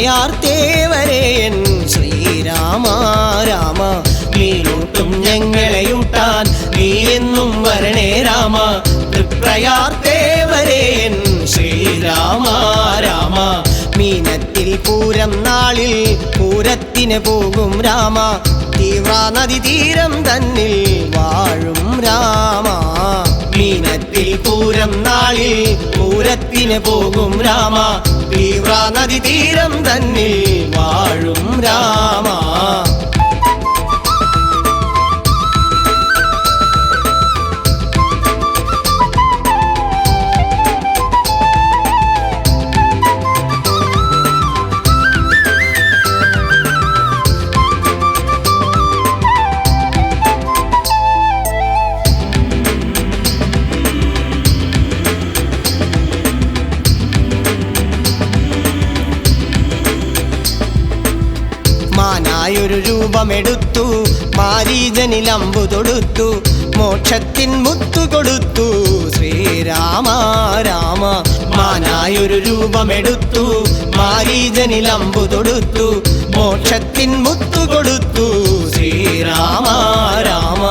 തൃപ്രയാർത്തേവരേൻ ശ്രീരാമ രാമ മീനൂട്ടും ഞങ്ങളെയൂട്ടാൻ നീ എന്നും വരണേ രാമ തൃപ്രയാർത്തേവരേൻ ശ്രീരാമ രാമ മീനത്തിൽ പൂരം നാളിൽ പൂരത്തിന് പോകും രാമ തീവ്ര നദി തീരം തന്നിൽ വാഴും രാമ മീനത്തിൽ പൂരം നാളിൽ പൂരത്തിന് പോകും രാമ തീവ്ര നദി തീരം തന്നിൽ വാഴും രാമ മാനായൊരു രൂപമെടുത്തു മാരീജനിൽ അമ്പു തൊടുത്തു മോക്ഷത്തിൻ മുത്തു കൊടുത്തു ശ്രീരാമ രാമ മാനായൊരു രൂപമെടുത്തു മാരീജനിൽ അമ്പു തൊടുത്തു മോക്ഷത്തിൻ മുത്തു കൊടുത്തു ശ്രീരാമ രാമ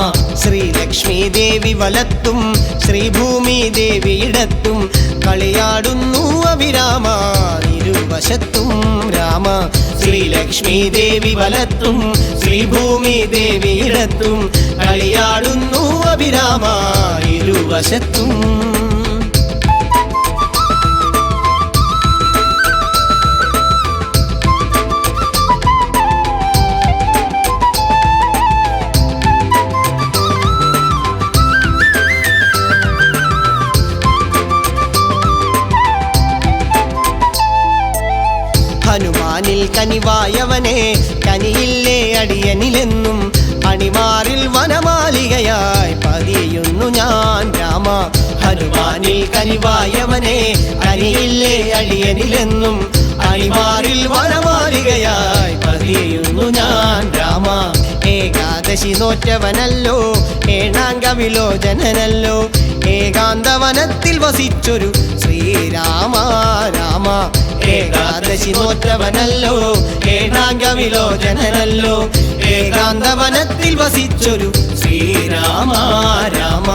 ശ്രീലക്ഷ്മി ദേവി വലത്തും ശ്രീഭൂമി ദേവി ഇടത്തും കളിയാടുന്നു അഭിരാമ ഇരുവശത്തും രാമ ശ്രീലക്ഷ്മി ദേവി വലത്തും ശ്രീഭൂമി ദേവി ഇടത്തും കളിയാടുന്നു അഭിരാമ ഇരുവശത്തും ഹനുമാനിൽ കനിവായവനെ കനിയില്ലേ അടിയനിലെന്നും അണിമാറിൽ വനമാലികയായി പതിയുന്നു ഞാൻ രാമ ഹനുമാനിൽ കനിവായവനെ കനിയില്ലേ അടിയനിലെന്നും അണിമാറിൽ വനമാലികയായി പതിയുന്നു ഞാൻ രാമ ഏകാദശി നോറ്റവനല്ലോ ഏണാംഗവിലോചനല്ലോ ഏകാന്തവനത്തിൽ വസിച്ചൊരു ശ്രീരാമ രാമ ഏകാദശി നോറ്റവനല്ലോ ഏണാംഗവിലോചനല്ലോ ഏകാന്തവനത്തിൽ വസിച്ചൊരു ശ്രീരാമ രാമ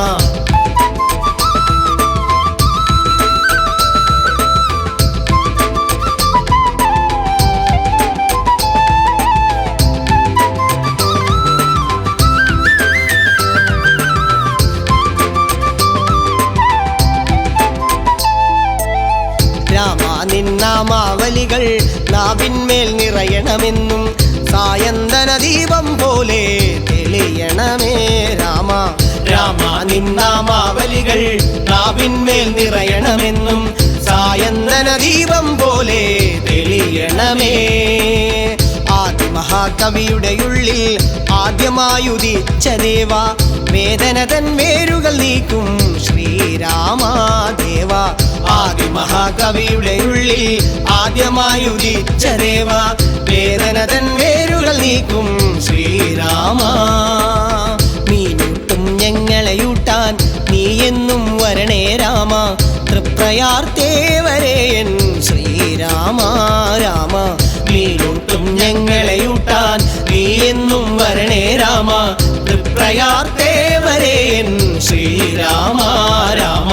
രാമ നിന്നാമാവലികൾ നാവിന്മേൽ നിറയണമെന്നും സായന്തന ദീപം പോലെ തെളിയണമേ രാമ രാമ നിന്നാമാവലികൾ നാവിന്മേൽ നിറയണമെന്നും സായന്തന ദീപം പോലെ തെളിയണമേ ആദിമഹാകവിയുടെ ഉള്ളിൽ ആദ്യമായുദിച്ച ദേവ വേദന തൻ വേരുകൾ നീക്കും ശ്രീരാമ ദേവ ആദിമഹാകവിയുടെ ഉള്ളിൽ ആദ്യമായുദിച്ച ദേവ വേദന തൻ വേരുകൾ നീക്കും ശ്രീരാമ മീനൂട്ടും ഞങ്ങളെയൂട്ടാൻ നീ എന്നും വരണേ രാമ തൃപ്രയാർത്തേവരേൻ ശ്രീരാമ രാമ മീനൂട്ടും ഞങ്ങളെയൂട്ടാൻ നീ എന്നും വരണേ രാമ തൃപ്രയാർത്തേവരേൻ ശ്രീരാമ രാമ